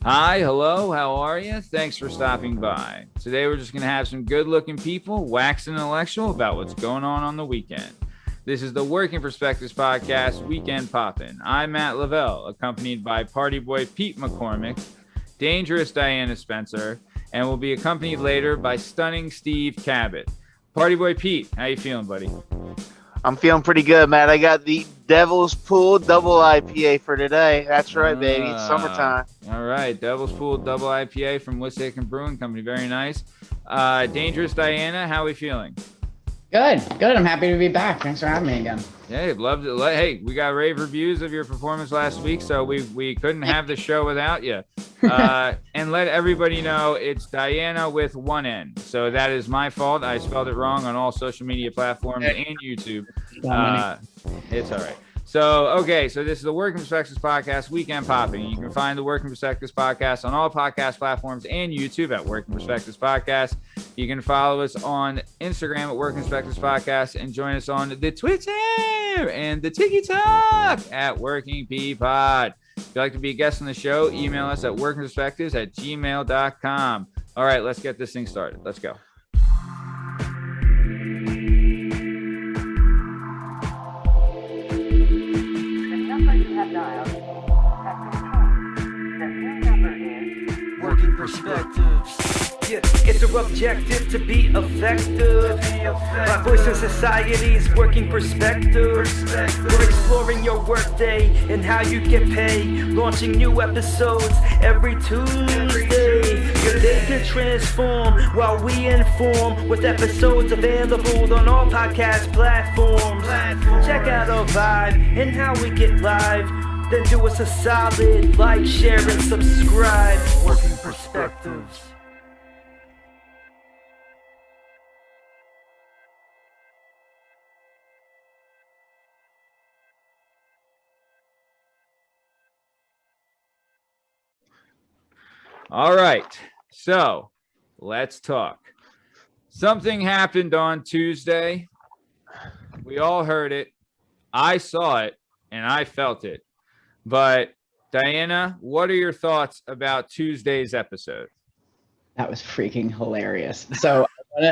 Hi, hello, how are you? Thanks for stopping by. Today we're just going to have some good-looking people wax intellectual about what's going on the weekend. This is the Working Perspectives Podcast, Weekend Poppin'. I'm Matt Lavelle, accompanied by Party Boy Pete McCormick, Dangerous Diana Spencer, and will be accompanied later by Stunning Steve Cabot. Party Boy Pete, how you feeling, buddy? I'm feeling pretty good, Matt. I got the Devil's Pool Double IPA for today. That's right, baby. It's summertime. All right. Devil's Pool Double IPA from Wissahickon Brewing Company. Very nice. Dangerous Diana, how are we feeling? Good. I'm happy to be back. Thanks for having me again. Hey, love to. Hey, we got rave reviews of your performance last week, so we couldn't have the show without you. And let everybody know it's Diana with one N. So that is my fault. I spelled it wrong on all social media platforms and YouTube. It's all right. So this is the Working Perspectives Podcast, Weekend Popping. You can find the Working Perspectives Podcast on all podcast platforms and YouTube at Working Perspectives Podcast. You can follow us on Instagram at Working Perspectives Podcast and join us on the Twitter and the TikTok at Working P Pod. If you'd like to be a guest on the show, email us at workingperspectives@gmail.com. All right, let's get this thing started. Let's go. Working Perspectives. Yeah, it's our objective to be effective. My voice in society's working perspectives. We're exploring your workday and how you get paid. Launching new episodes every Tuesday. Your day can transform while we inform with episodes available on all podcast platforms. Check out our vibe and how we get live. Then do us a solid like, share, and subscribe. Working Perspectives. All right, so let's talk. Something happened on Tuesday. We all heard it. I saw it and I felt it. But Diana, what are your thoughts about Tuesday's episode? That was freaking hilarious. So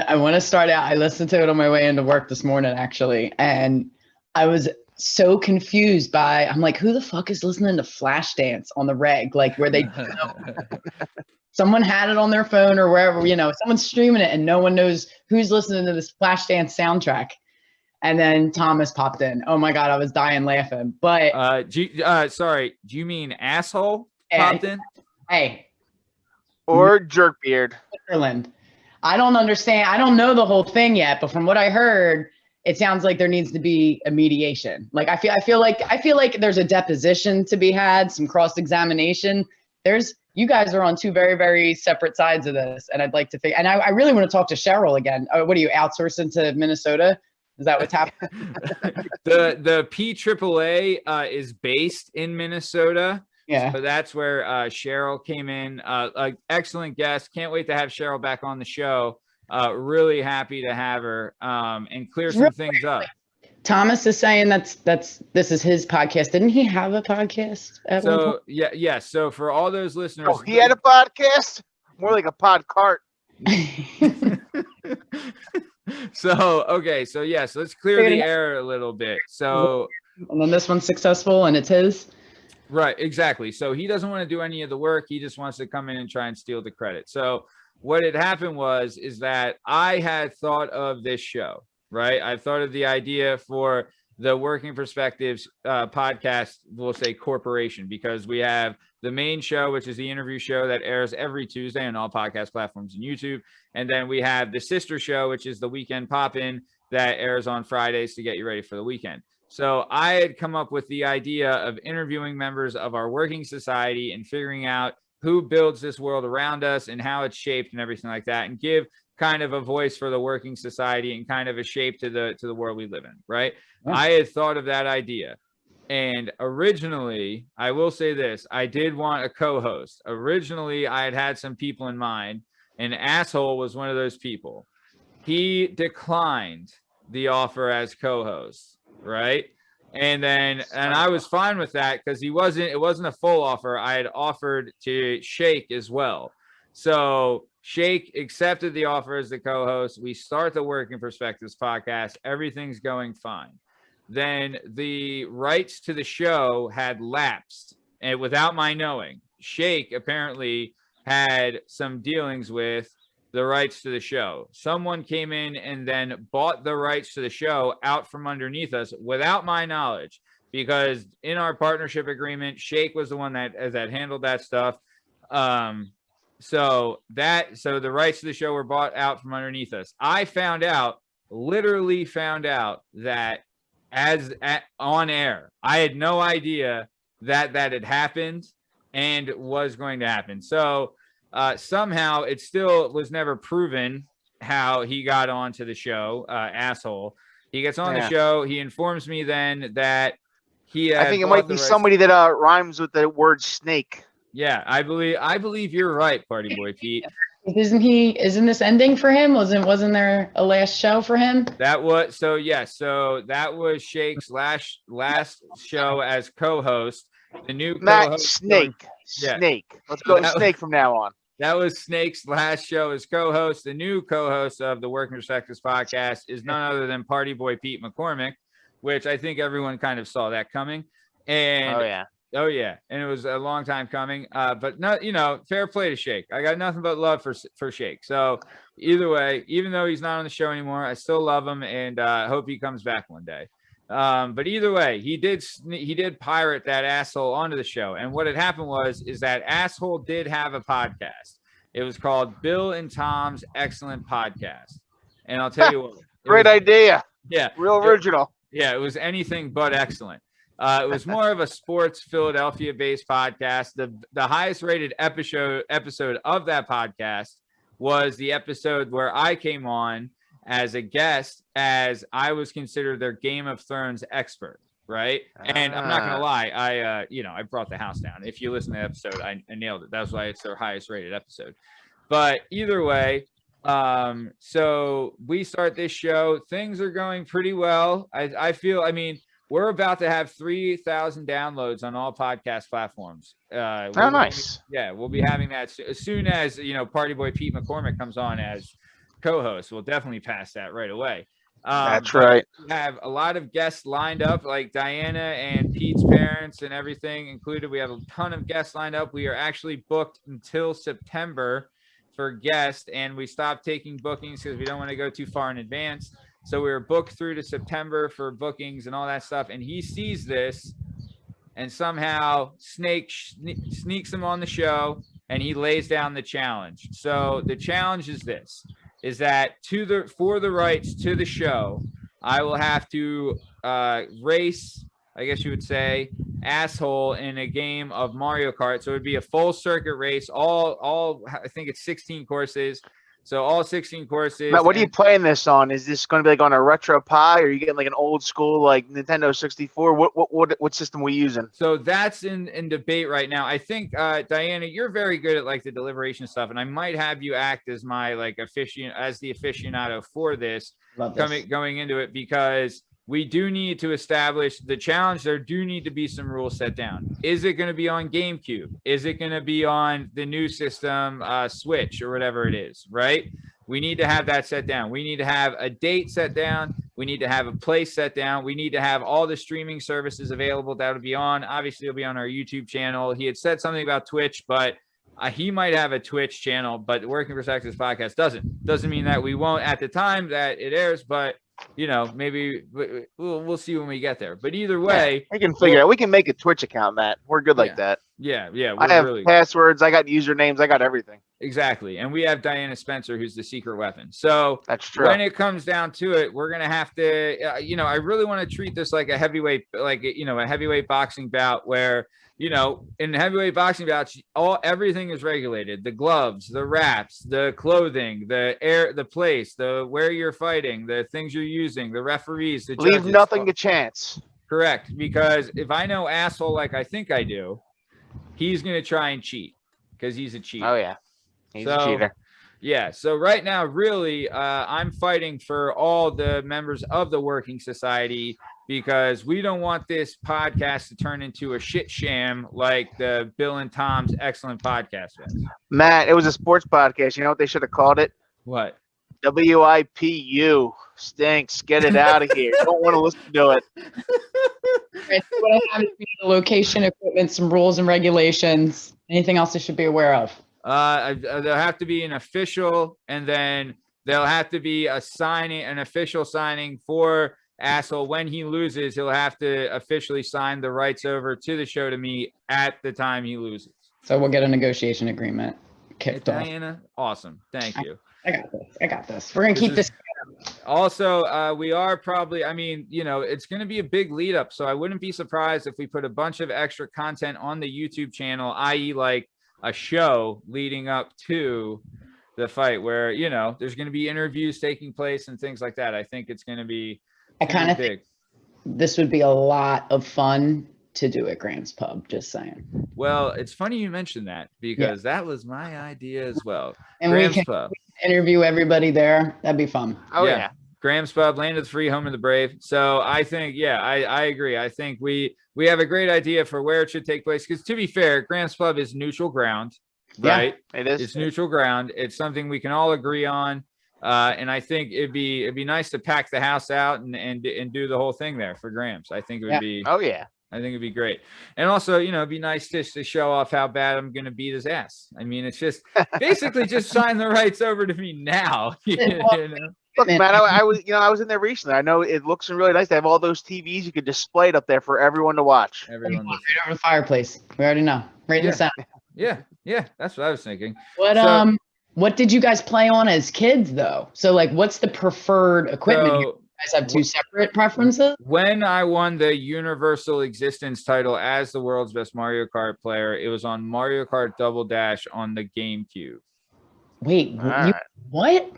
I want to start out. I listened to it on my way into work this morning, actually, and I was so confused I'm like, who the fuck is listening to Flashdance on the reg? Like where they, someone had it on their phone or wherever, someone's streaming it and no one knows who's listening to this Flashdance soundtrack. And then Thomas popped in. Oh my God, I was dying laughing. But do you mean asshole popped in? Hey. Or jerkbeard. Switzerland. I don't understand. I don't know the whole thing yet, but from what I heard, it sounds like there needs to be a mediation. Like I feel like there's a deposition to be had, some cross-examination. You guys are on two very, very separate sides of this, and I'd like to think. And I really want to talk to Cheryl again. What are you outsourcing to Minnesota? Is that what's happening? the PAAA is based in Minnesota. Yeah. So that's where Cheryl came in. Excellent guest. Can't wait to have Cheryl back on the show. Really happy to have her and clear some things up. Thomas is saying this is his podcast. Didn't he have a podcast? Yeah. So for all those listeners, oh, he had a podcast. More like a pod cart. So let's clear the air a little bit. So and then this one's successful and it's his. Right, exactly. So he doesn't want to do any of the work. He just wants to come in and try and steal the credit. So what had happened is that I had thought of this show, right? I thought of the idea for the Working Perspectives podcast, we'll say corporation, because we have the main show, which is the interview show that airs every Tuesday on all podcast platforms and YouTube. And then we have the sister show, which is the Weekend Pop-In, that airs on Fridays to get you ready for the weekend. So I had come up with the idea of interviewing members of our working society and figuring out who builds this world around us and how it's shaped and everything like that, and give kind of a voice for the working society and kind of a shape to the world we live in, right? Yeah. I had thought of that idea. And originally, I will say this, I did want a co-host. Originally, I had some people in mind, and Asshole was one of those people. He declined the offer as co-host, right? And I was fine with that because it wasn't a full offer. I had offered to Shake as well. So Shake accepted the offer as the co-host. We start the Working Perspectives podcast. Everything's going fine. Then the rights to the show had lapsed, and without my knowing, Shake apparently had some dealings with the rights to the show. Someone came in and then bought the rights to the show out from underneath us without my knowledge, because in our partnership agreement, Shake was the one that handled that stuff. So the rights to the show were bought out from underneath us. I literally found out that on air. I had no idea that had happened and was going to happen. So somehow it still was never proven how he got onto the show. Asshole. He gets on the show. He informs me then that I think it might be somebody that rhymes with the word snake. Yeah, I believe you're right, Party Boy Pete. Isn't this ending for him? Wasn't there a last show for him? That was so that was Shake's last show as co-host. The new co-host Snake. Let's go Snake from now on. That was Snake's last show as co-host. The new co-host of the Working Perspectives podcast is none other than Party Boy Pete McCormick, which I think everyone kind of saw that coming. And oh yeah, and it was a long time coming. But no, fair play to Shake. I got nothing but love for Shake. So either way, even though he's not on the show anymore, I still love him and hope he comes back one day. But either way, he did pirate that asshole onto the show. And what had happened is that asshole did have a podcast. It was called Bill and Tom's Excellent Podcast. And I'll tell you what. Great idea. Yeah. Real original. It was anything but excellent. It was more of a sports Philadelphia-based podcast. The highest rated episode of that podcast was the episode where I came on as a guest, as I was considered their Game of Thrones expert, right? And I'm not gonna lie, I brought the house down. If you listen to the episode, I nailed it. That's why it's their highest rated episode. But either way, so we start this show. Things are going pretty well. I feel, we're about to have 3,000 downloads on all podcast platforms. Nice. We'll be having that as soon as, Party Boy Pete McCormick comes on as co-host. We'll definitely pass that right away. That's right. We have a lot of guests lined up, like Diana and Pete's parents and everything included. We have a ton of guests lined up. We are actually booked until September for guests, and we stopped taking bookings because we don't want to go too far in advance. So we were booked through to September for bookings and all that stuff. And he sees this and somehow sneaks him on the show, and he lays down the challenge. So the challenge is this, is that for the rights to the show, I will have to race, I guess you would say, asshole in a game of Mario Kart. So it would be a full circuit race, all I think it's 16 courses. So all 16 courses. Matt, what are you playing this on? Is this going to be like on a retro Pi, or are you getting like an old school like Nintendo 64? What system are we using? So that's in debate right now. I think Diana, you're very good at like the deliberation stuff, and I might have you act as my like the aficionado for this going into it, because we do need to establish the challenge. There do need to be some rules set down. Is it going to be on GameCube? Is it going to be on the new system, Switch, or whatever it is, right? We need to have that set down. We need to have a date set down. We need to have a place set down. We need to have all the streaming services available that will be on. Obviously, it'll be on our YouTube channel. He had said something about Twitch, but he might have a Twitch channel, but Working Perspectives podcast doesn't mean that we won't at the time that it airs, but maybe we'll see when we get there. But either way, we can figure out. We can make a Twitch account, Matt. We're good like that. Yeah. I have passwords. I got usernames. I got everything. Exactly. And we have Diana Spencer, who's the secret weapon. So that's true. When it comes down to it, we're going to have to, I really want to treat this like a heavyweight, a heavyweight boxing bout where, in heavyweight boxing bouts, everything is regulated. The gloves, the wraps, the clothing, the place, where you're fighting, the things you're using, the referees, the judges. Leave nothing to chance. Correct. Because if I know asshole like I think I do, he's going to try and cheat because he's a cheater. Oh, yeah. He's a cheater. Yeah. So right now, really, I'm fighting for all the members of the working society because we don't want this podcast to turn into a shit sham like the Bill and Tom's Excellent Podcast was. Matt, it was a sports podcast. You know what they should have called it? What? WIPU. Stinks. Get it out of here. Don't want to listen to it. Right, so what I have is the location, equipment, some rules and regulations. Anything else I should be aware of? There'll have to be an official, and then there'll have to be an official signing for Asshole. When he loses, he'll have to officially sign the rights over to the show to me at the time he loses. So we'll get a negotiation agreement kicked off. Diana, awesome. Thank you. I got this. We're going to keep this. Also, we are probably, it's going to be a big lead up. So I wouldn't be surprised if we put a bunch of extra content on the YouTube channel, i.e. like a show leading up to the fight where, there's going to be interviews taking place and things like that. I think it's going to be I think this would be a lot of fun to do at Graham's Pub, just saying. Well, it's funny you mentioned that because that was my idea as well. And Graham's we can Pub. Interview everybody there. That'd be fun. Oh, yeah. Graham's Pub, land of the free, home of the brave. So I think, I agree. I think we have a great idea for where it should take place. Because to be fair, Graham's Pub is neutral ground, right? Yeah, it is. It's neutral ground. It's something we can all agree on. And I think it'd be nice to pack the house out and do the whole thing there for Graham's. I think it would be. Oh, yeah. I think it'd be great. And also, it'd be nice just to show off how bad I'm going to beat his ass. I mean, it's just basically just sign the rights over to me now. Look, man, I was in there recently. I know it looks really nice. They have all those TVs. You could display it up there for everyone to watch. Right over the fireplace. We already know. Right in the center. Yeah. That's what I was thinking. What did you guys play on as kids, though? So, like, what's the preferred equipment here? You guys have two separate preferences? When I won the Universal Existence title as the world's best Mario Kart player, it was on Mario Kart Double Dash on the GameCube. Wait, what?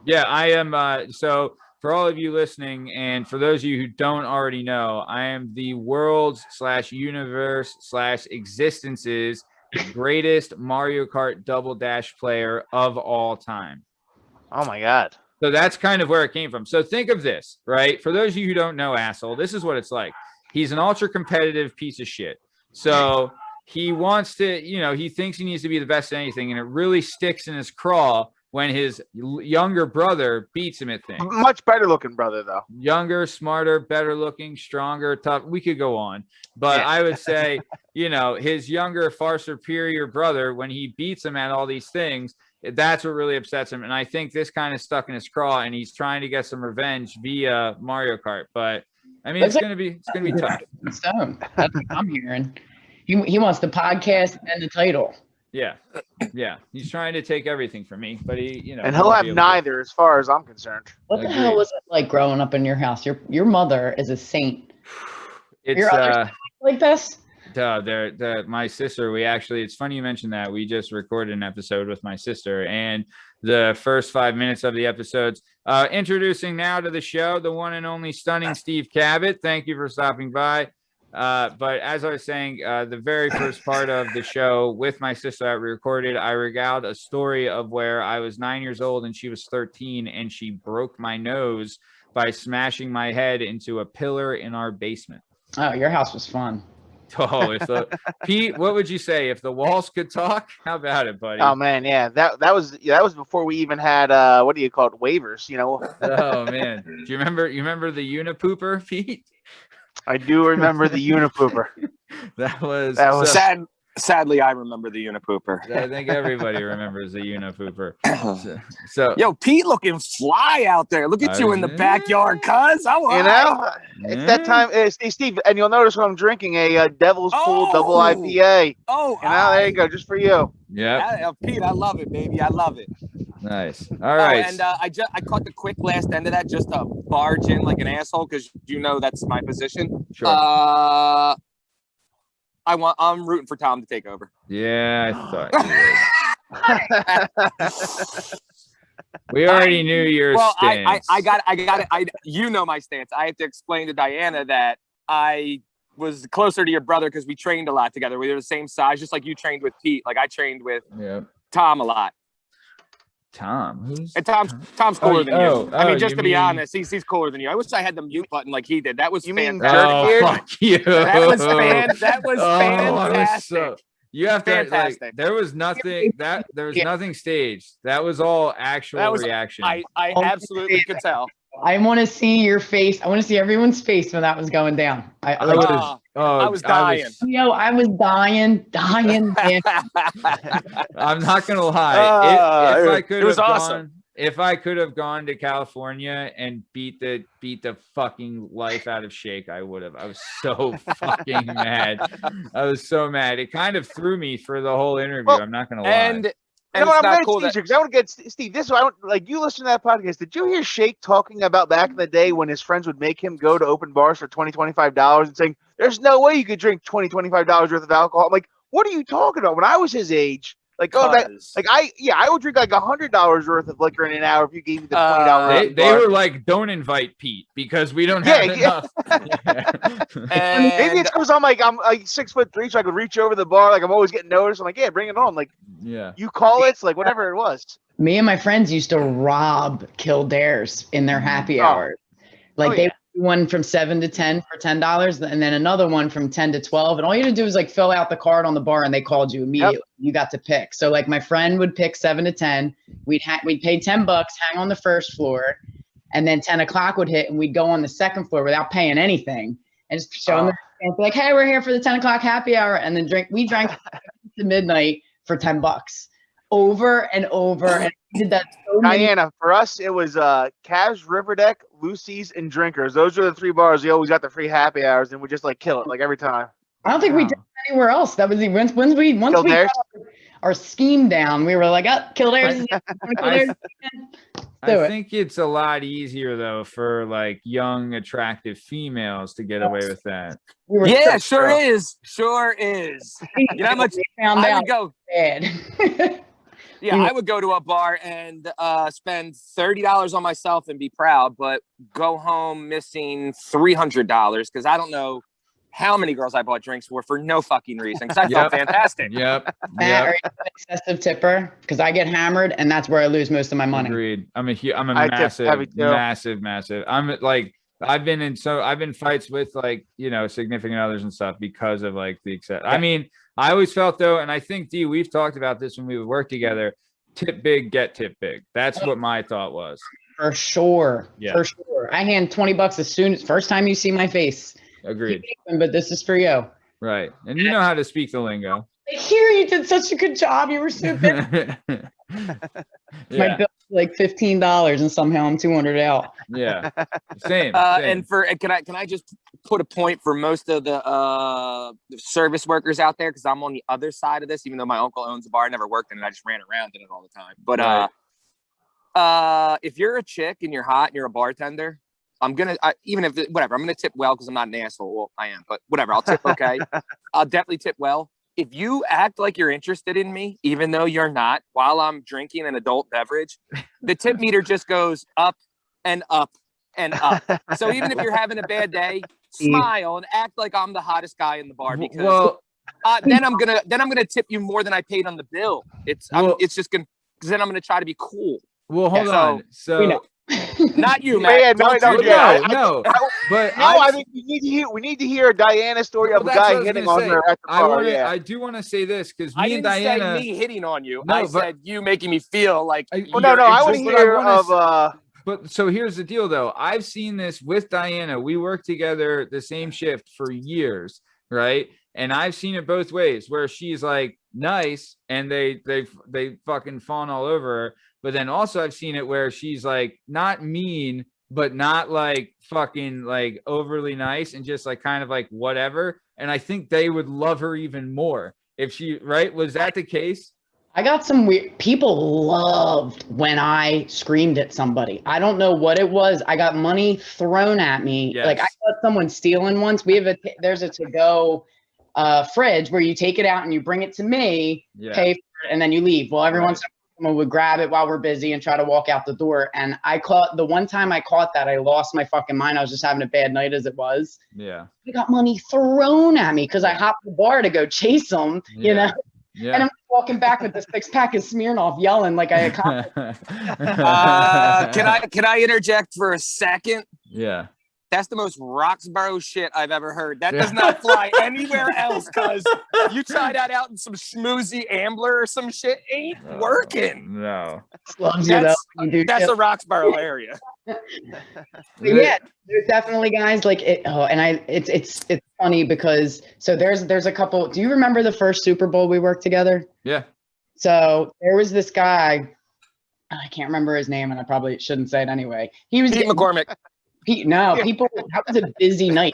Yeah, I am. So for all of you listening, and for those of you who don't already know, I am the world's /universe/existence's greatest Mario Kart Double Dash player of all time. Oh my God. So that's kind of where it came from. So think of this, right? For those of you who don't know, asshole, this is what it's like. He's an ultra competitive piece of shit. So he wants to, he thinks he needs to be the best at anything. And it really sticks in his craw when his younger brother beats him at things. Much better looking brother, though. Younger, smarter, better looking, stronger, tough. We could go on. But I would say, his younger, far superior brother, when he beats him at all these things, that's what really upsets him. And I think this kind of stuck in his craw, and he's trying to get some revenge via Mario Kart. But I mean, it's gonna be tough. So that's what I'm hearing. He wants the podcast and the title. Yeah. He's trying to take everything from me, but and he'll have neither, as far as I'm concerned. What the hell was it like growing up in your house? Your mother is a saint. It's like this. My sister, it's funny you mentioned that. We just recorded an episode with my sister, and the first 5 minutes of the episodes, introducing now to the show, the one and only stunning Steve Cabot. Thank you for stopping by. But as I was saying, the very first part of the show with my sister that we recorded, I regaled a story of where I was 9 years old and she was 13, and she broke my nose by smashing my head into a pillar in our basement. Oh, your house was fun. Oh, Pete, what would you say if the walls could talk? How about it, buddy? Oh man, yeah, that was before we even had what do you call it, waivers, Oh man, do you remember the Unipooper, Pete? I do remember the Unipooper. That was sad. Sadly, I remember the Unipooper. I think everybody remembers the Unipooper. So yo, Pete looking fly out there. Look at you in the backyard, cuz. It's that time. Steve, and you'll notice when I'm drinking a Devil's Pool double IPA. There you go, just for you. Yeah, Pete, I love it, baby. I love it. Nice. All right. And I caught the quick last end of that just to barge in like an asshole because that's my position. Sure. I'm rooting for Tom to take over. Yeah, I thought we already knew your stance. I got it. You know my stance. I have to explain to Diana that I was closer to your brother because we trained a lot together. We were the same size, just like you trained with Pete. Like I trained with Tom a lot. Tom. Who's And Tom's cooler than you. I mean, just you to be mean- honest, he's cooler than you. I wish I had the mute button like he did. That was You mean fantastic. Jerk Oh, fuck you. That was fantastic. You have to Fantastic. like. There was nothing nothing staged. That was all actual That was reaction. I absolutely could tell. I want to see your face. I want to see everyone's face when that was going down. I was dying. I was dying. Man. I'm not gonna lie. If I could it was have awesome. gone, if I could have gone to California and beat the fucking life out of Shake, I would have. I was so fucking mad. I was so mad. It kind of threw me for the whole interview. Well, I'm not gonna lie. And You know what? it's I'm not going cool to that teach you because I want to get Steve. This is what I want. Like you listen to that podcast. Did you hear Shake talking about back in the day when his friends would make him go to open bars for $20, $25 and saying, "There's no way you could drink $20, $25 worth of alcohol." I'm like, what are you talking about? When I was his age, like going back, like I would drink like $100 worth of liquor in an hour if you gave me the $20. They were like, don't invite Pete because we don't have enough. And Maybe it's because I'm like 6'3", so I could reach over the bar. Like I'm always getting noticed. I'm like, yeah, bring it on. Like, yeah, you call it, like whatever it was. Me and my friends used to rob Kildare's in their happy Oh. hours. Like they yeah. would do one from 7 to 10 for $10, and then another one from 10 to 12. And all you had to do was like fill out the card on the bar, and they called you immediately. Yep. You got to pick. So like my friend would pick 7 to 10. We'd pay $10, hang on the first floor, and then 10 o'clock would hit, and we'd go on the second floor without paying anything, and just show them the like, hey, we're here for the 10 o'clock happy hour, and then we drank to midnight for $10 over and over, and we did that so many. Diana, for us, it was Cavs, Riverdeck, Lucy's, and Drinkers. Those are the three bars. We always got the free happy hours, and we just like kill it like every time. I don't think we did anywhere else. That was the once we got our scheme down, we were like, oh, Kildare's. I think it's a lot easier though for like young, attractive females to get away with that. Yeah, sure is. Sure is. You know how much I would go. Yeah, I would go to a bar and spend $30 on myself and be proud, but go home missing $300 because I don't know how many girls I bought drinks for no fucking reason because I felt fantastic. Matt, are you an excessive tipper? Because I get hammered and that's where I lose most of my money. Agreed. I'm a massive. I'm like I've been in fights with like significant others and stuff because of like the excess. I mean, I always felt though, and I think D, we've talked about this when we would work together. Tip big, get tip big. That's what my thought was. For sure. Yeah. For sure. I hand $20 as soon as first time you see my face. Agreed. But this is for you. Right. And you know how to speak the lingo. I hear you did such a good job. You were so good. My bill's like $15 and somehow I'm 200 out. Yeah. Same. And can I just put a point for most of the service workers out there because I'm on the other side of this, even though my uncle owns a bar. I never worked in it. I just ran around in it all the time. But if you're a chick and you're hot and you're a bartender, I'm gonna tip well because I'm not an asshole. Well, I am, but whatever. I'll tip okay. I'll definitely tip well. If you act like you're interested in me, even though you're not, while I'm drinking an adult beverage, the tip meter just goes up and up and up. So even if you're having a bad day, smile and act like I'm the hottest guy in the bar because then I'm gonna tip you more than I paid on the bill. It's just gonna because then I'm gonna try to be cool. Well, hold on. So. Not you, man. No. I think we need to hear a Diana story of a guy hitting on her at the bar. I do want to say this because me and Diana. I didn't say me hitting on you. I said you making me feel like. I want to hear of. But so here's the deal, though. I've seen this with Diana. We worked together the same shift for years, right? And I've seen it both ways, where she's like nice and they fucking fawn all over her. But then also I've seen it where she's like not mean, but not like fucking like overly nice and just like kind of like whatever. And I think they would love her even more if she, right? Was that the case? I got some weird people loved when I screamed at somebody. I don't know what it was. I got money thrown at me. Yes. Like I got someone stealing once. There's a to-go fridge where you take it out and you bring it to me, pay for it, and then you leave. Well, every once in a while someone would grab it while we're busy and try to walk out the door. And the one time I caught that, I lost my fucking mind. I was just having a bad night as it was. Yeah. I got money thrown at me because I hopped the bar to go chase them, you know? Yeah. And I'm walking back with the 6-pack of Smirnoff, yelling like I accomplished. Can I interject for a second? Yeah. That's the most Roxborough shit I've ever heard. That does not fly anywhere else, cuz you try that out in some schmoozy Ambler or some shit, ain't working. No. Loves you, though. That's a Roxborough area. But yeah, there's definitely guys like it. Oh, and it's funny because so there's a couple. Do you remember the first Super Bowl we worked together? Yeah. So there was this guy. I can't remember his name, and I probably shouldn't say it anyway. He was Pete McCormick. People. That was a busy night.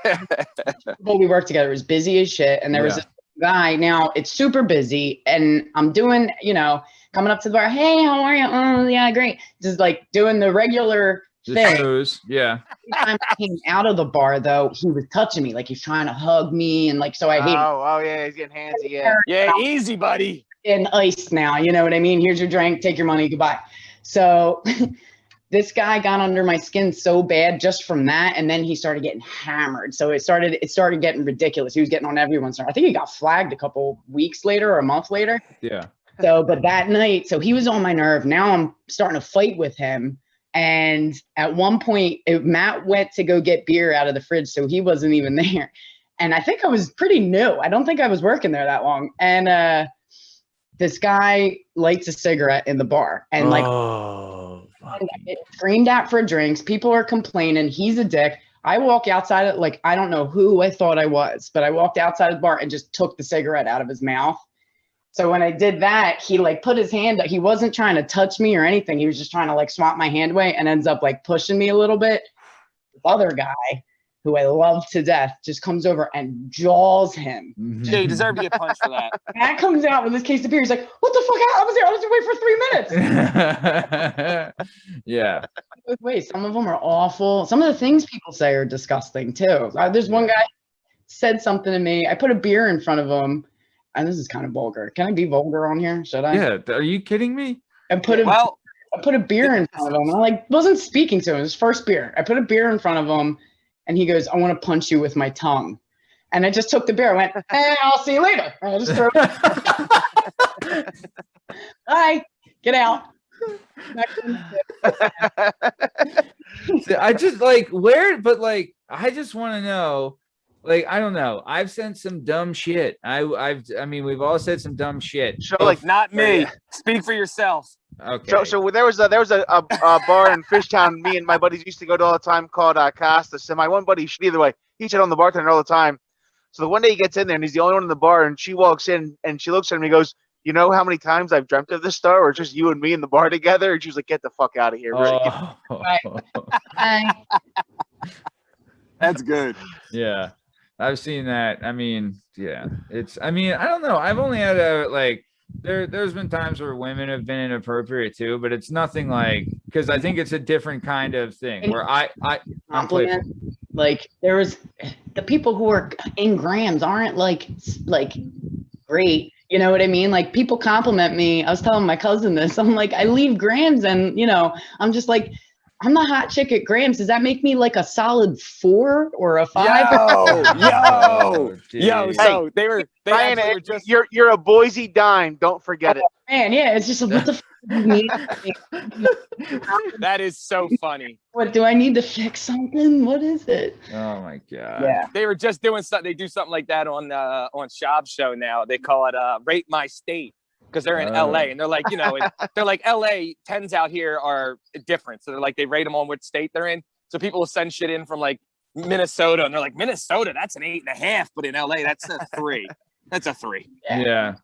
Well, we worked together. It was busy as shit, and there was this guy. Now it's super busy, and I'm doing, coming up to the bar. Hey, how are you? Oh, yeah, great. Just like doing the regular thing. Yeah. Every time I came out of the bar, though, he was touching me, like he's trying to hug me, and like so I hate. Oh yeah, he's getting handsy. Yeah. Yeah, easy, buddy. In ice now, you know what I mean? Here's your drink. Take your money. Goodbye. So. This guy got under my skin so bad just from that, and then he started getting hammered. So it started getting ridiculous. He was getting on everyone's nerve. I think he got flagged a couple weeks later or a month later. Yeah. So, but that night, so he was on my nerve. Now I'm starting to fight with him. And at one point, Matt went to go get beer out of the fridge, so he wasn't even there. And I think I was pretty new. I don't think I was working there that long. And this guy lights a cigarette in the bar, and it screamed out for drinks. People are complaining. He's a dick. I walk outside, like, I don't know who I thought I was, but I walked outside the bar and just took the cigarette out of his mouth. So when I did that, he like put his hand, he wasn't trying to touch me or anything. He was just trying to like swap my hand away and ends up like pushing me a little bit. The other guy, who I love to death, just comes over and jaws him. Yeah, you deserve to get punched for that. Matt comes out with this case of beer. He's like, what the fuck? I was away for 3 minutes. Yeah. Wait, some of them are awful. Some of the things people say are disgusting too. There's one guy said something to me. I put a beer in front of him, and this is kind of vulgar. Can I be vulgar on here? Should I? Yeah. Are you kidding me? I put a beer in front of him. I like wasn't speaking to him. It was his first beer. I put a beer in front of him, and he goes, "I want to punch you with my tongue." And I just took the beer. I went, I'll see you later. And I just threw it. All right, get out. I just like but like I just want to know, like, I don't know. I've sent some dumb shit. I mean, we've all said some dumb shit. So like, Not me. Speak for yourself. Okay. So there was a bar in Fishtown me and my buddies used to go to all the time called Costas. And my one buddy, either way, he said on the bartender all the time. So the one day he gets in there and he's the only one in the bar, and she walks in and she looks at him and he goes, "You know how many times I've dreamt of this star, or just you and me in the bar together?" And she was like, "Get the fuck out of here." That's good. Yeah. I've seen that. I mean, yeah. I don't know. I've only had there's been times where women have been inappropriate too, but it's nothing like, because I think it's a different kind of thing where I'm compliment. Like there was the people who are in grams aren't like great. You know what I mean? Like people compliment me. I was telling my cousin this. I'm like, I leave grams and I'm just like, I'm the hot chick at grams. Does that make me like a solid 4 or a 5? Yo. So they were just. You're a Boise dime. Don't forget it. Man, yeah, it's just what the fuck do you need? That is so funny. What do I need to fix something? What is it? Oh my god. Yeah. They were just doing something. They do something like that on Schaub's show now. They call it Rate My State, because they're in LA, and they're like, they're like, LA 10s out here are different. So they're like, they rate them on which state they're in. So people will send shit in from like Minnesota, and they're like, Minnesota, that's an 8.5, but in LA, that's a 3. That's a 3. Yeah.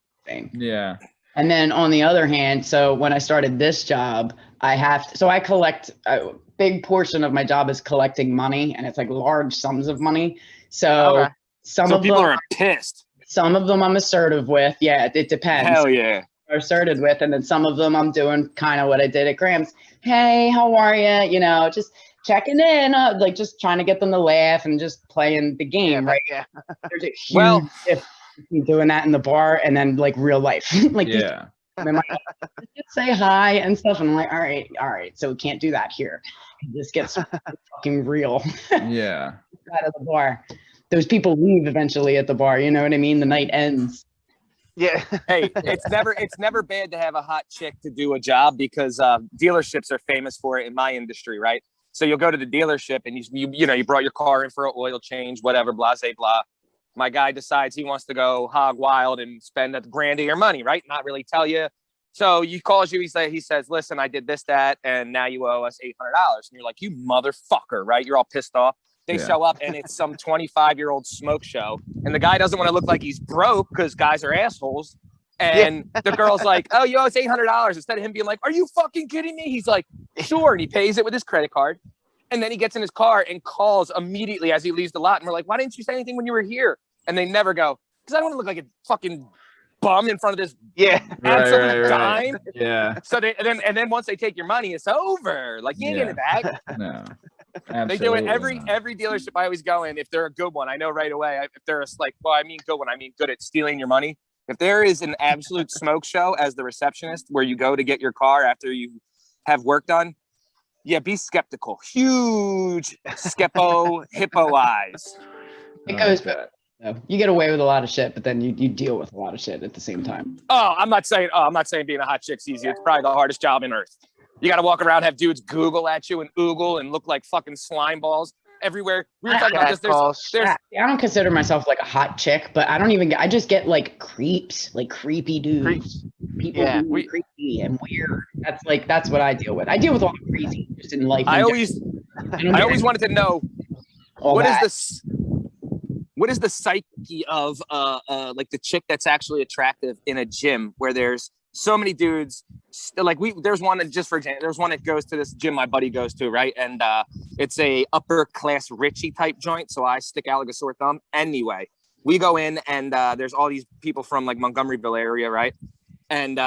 Yeah. And then on the other hand, so when I started this job, I collect a big portion of my job is collecting money, and it's like large sums of money. So some of people them are pissed. Some of them I'm assertive with. Yeah, it depends. Hell yeah. Assertive with, and then some of them I'm doing kind of what I did at Grams. Hey, how are you? Just checking in, like just trying to get them to laugh and just playing the game, right? Yeah. There's a huge difference between doing that in the bar and then like real life. Like yeah. Just say hi and stuff, and I'm like, all right, so we can't do that here. This gets fucking real. Yeah. Out of the bar. Those people leave eventually at the bar, you know what I mean? The night ends. Yeah. Hey, it's never bad to have a hot chick to do a job, because dealerships are famous for it in my industry, right? So you'll go to the dealership and you brought your car in for an oil change, whatever, blah, blah, blah. My guy decides he wants to go hog wild and spend $1,000 of your money, right? Not really tell you. So he calls you. He says, listen, I did this, that, and now you owe us $800. And you're like, you motherfucker, right? You're all pissed off. They show up and it's some 25-year-old smoke show. And the guy doesn't want to look like he's broke because guys are assholes. And the girl's like, oh, you owe us $800. Instead of him being like, are you fucking kidding me? He's like, sure. And he pays it with his credit card. And then he gets in his car and calls immediately as he leaves the lot. And we're like, why didn't you say anything when you were here? And they never go, because I don't want to look like a fucking bum in front of this absolute dime. Yeah. So then once they take your money, it's over. Like, you ain't getting it back. No. They do it every dealership I always go in. If they're a good one, I know right away. If they're good one, I mean good at stealing your money. If there is an absolute smoke show as the receptionist where you go to get your car after you have work done, yeah, be skeptical. Huge hippo eyes. It goes back. You get away with a lot of shit, but then you deal with a lot of shit at the same time. I'm not saying being a hot chick's easy. It's probably the hardest job on earth. You got to walk around, have dudes Google at you and oogle and look like fucking slime balls everywhere. We were talking about this. I don't consider myself like a hot chick, but I just get like creeps, like creepy dudes. People who are creepy and weird. That's what I deal with. I deal with a lot of crazy just in life. I always wanted to know what is the psyche of like the chick that's actually attractive in a gym where there's so many dudes. There's one that goes to this gym my buddy goes to, right? And it's a upper class Richie type joint. So I stick out like a sore thumb. Anyway, we go in and there's all these people from like Montgomeryville area, right? And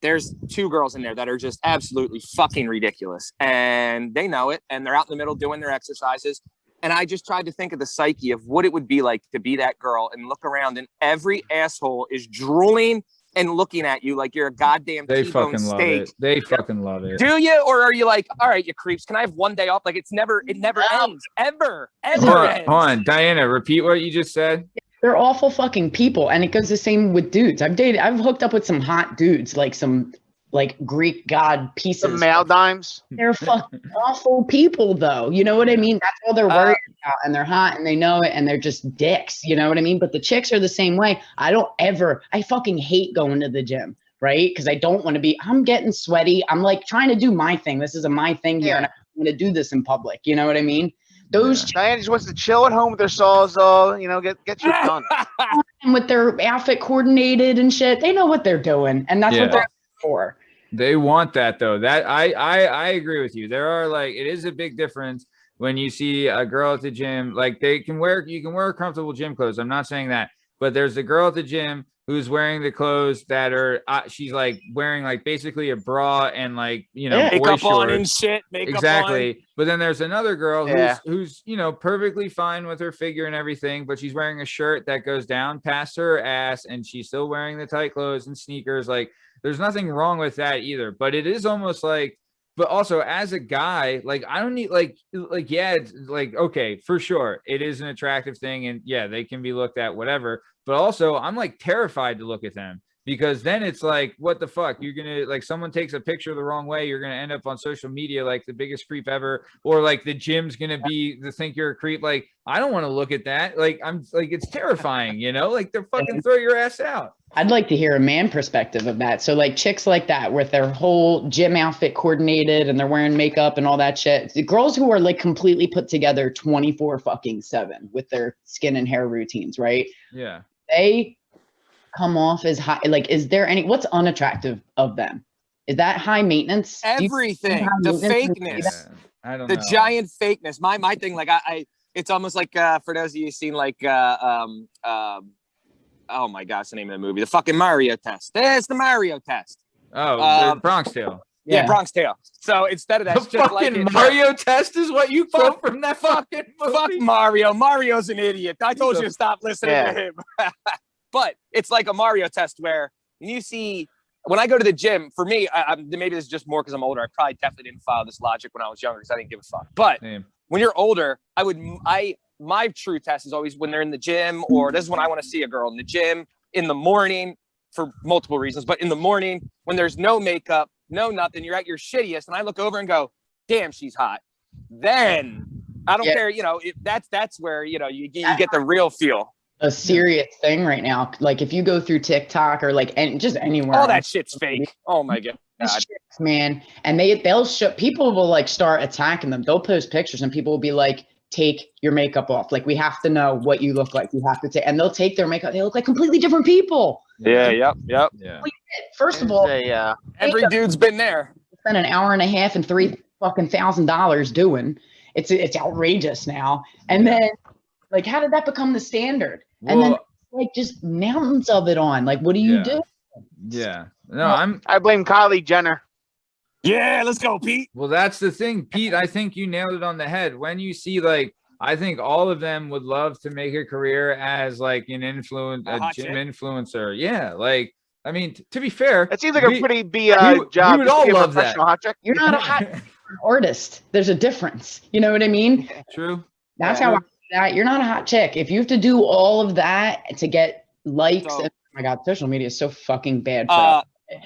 there's 2 girls in there that are just absolutely fucking ridiculous. And they know it. And they're out in the middle doing their exercises. And I just tried to think of the psyche of what it would be like to be that girl and look around and every asshole is drooling and looking at you like you're a goddamn T-bone steak. They fucking love it. Do you? Or are you like, all right, you creeps, can I have one day off? Like it never ends. Ever ends. Hold on, Diana, repeat what you just said. They're awful fucking people. And it goes the same with dudes. I've hooked up with some hot dudes, like some like Greek god pieces. The Maldives. They're fucking awful people though. You know what I mean? That's all they're worried about, and they're hot and they know it and they're just dicks. You know what I mean? But the chicks are the same way. I fucking hate going to the gym, right? Because I don't want to be, I'm getting sweaty. I'm like trying to do my thing. This is my thing here. And I'm going to do this in public. You know what I mean? Diane just wants to chill at home with their Sawzall, get shit done. And with their outfit coordinated and shit, they know what they're doing. And that's what they're for. They want that though. That I agree with you. There are it is a big difference when you see a girl at the gym. Like you can wear comfortable gym clothes. I'm not saying that, but there's a girl at the gym who's wearing the clothes that are she's like wearing like basically a bra and like makeup on and shit. Exactly. On. But then there's another girl who's perfectly fine with her figure and everything, but she's wearing a shirt that goes down past her ass and she's still wearing the tight clothes and sneakers. Like there's nothing wrong with that either. But it is almost like, but also as a guy, like I don't need it's like, okay, for sure. It is an attractive thing. And yeah, they can be looked at, whatever. But also I'm like terrified to look at them because then it's like, what the fuck? You're going to like someone takes a picture the wrong way. You're going to end up on social media like the biggest creep ever. Or like the gym's going to think you're a creep. Like, I don't want to look at that. Like, I'm like, it's terrifying, like they're fucking throw your ass out. I'd like to hear a man perspective of that. So like chicks like that with their whole gym outfit coordinated and they're wearing makeup and all that shit. The girls who are like completely put together 24/7 with their skin and hair routines, right? Yeah. They come off as high. Like, is there what's unattractive of them? Is that high maintenance? Everything. The fakeness. I don't know. The giant fakeness. My thing, like it's almost like for those of you seen like oh my gosh, the name of the movie, the fucking Mario test. There's the Mario test. Oh, the Bronx Tale. Yeah, Bronx Tale. So instead of that, the just fucking like Mario test is what you quote from that fucking movie. Fuck Mario. Mario's an idiot. I told you to stop listening to him. But it's like a Mario test where you see, when I go to the gym, for me, maybe this is just more because I'm older. I probably definitely didn't follow this logic when I was younger because I didn't give a fuck. But when you're older, my true test is always when they're in the gym, or this is when I want to see a girl in the gym in the morning, for multiple reasons. But in the morning, when there's no makeup, no nothing, you're at your shittiest, and I look over and go, damn, she's hot. Then I don't care, that's where, you get the real feel. A serious thing right now. Like if you go through TikTok or like and just anywhere, all that shit's fake. Oh my god, chicks, man. And they'll show, people will like start attacking them. They'll post pictures and people will be like, take your makeup off. Like we have to know what you look like. You have to take, and they'll take their makeup. They look like completely different people. Yeah. Yep. Yeah. First of all, every dude's been there. Spend an hour and a half and $3,000 doing. It's outrageous now. And then like, how did that become the standard? And then like just mountains of it on. Like, what do you do? Yeah. No, I blame Kylie Jenner. Yeah, let's go, Pete. Well, that's the thing, Pete. I think you nailed it on the head. When you see I think all of them would love to make a career as like an gym influencer. Yeah, like I mean, to be fair, it seems like a pretty job. We would all love that. Hot chick. You're not a hot artist. There's a difference. You know what I mean? True. That's how I do that. You're not a hot chick. If you have to do all of that to get likes, oh my god, social media is so fucking bad for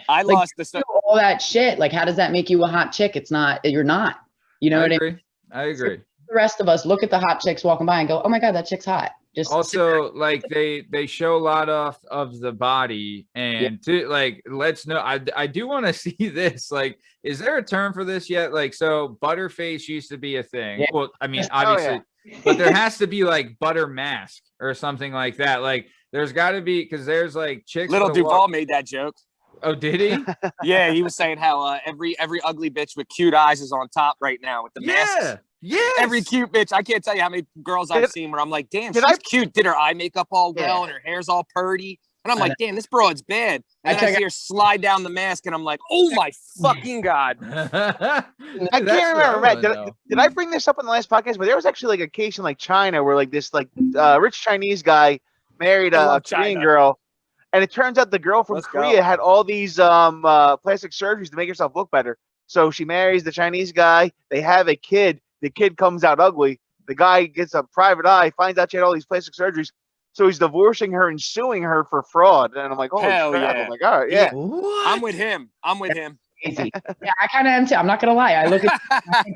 I like, lost the stuff. All that shit. Like, how does that make you a hot chick? It's not. You're not. You know what I mean? I agree. So the rest of us look at the hot chicks walking by and go, "Oh my god, that chick's hot." Just also like they show a lot of the body and to like let's know. I do want to see this. Like, is there a term for this yet? Like, so butterface used to be a thing. Yeah. Well, I mean, obviously, but there has to be like butter mask or something like that. Like, there's got to be because there's like chicks. Little Duval made that joke. Oh, did he? Yeah, he was saying how every ugly bitch with cute eyes is on top right now with the masks. Yeah, every cute bitch. I can't tell you how many girls I've seen where I'm like, damn, she's cute. Did her eye makeup all well and her hair's all purty. And I'm like, damn, this broad's bad. And then I see her slide down the mask and I'm like, oh my fucking god. I can't remember, Matt. Did I bring this up in the last podcast? But there was actually like a case in like China where like this like rich Chinese guy married a Korean girl. And it turns out the girl from Korea had all these plastic surgeries to make herself look better. So she marries the Chinese guy. They have a kid. The kid comes out ugly. The guy gets a private eye, finds out she had all these plastic surgeries. So he's divorcing her and suing her for fraud. And I'm like, oh, hell crap. Yeah. I'm like, all right, yeah. What? I'm with him. Easy. Yeah, I kind of am too. I'm not gonna lie. I look at.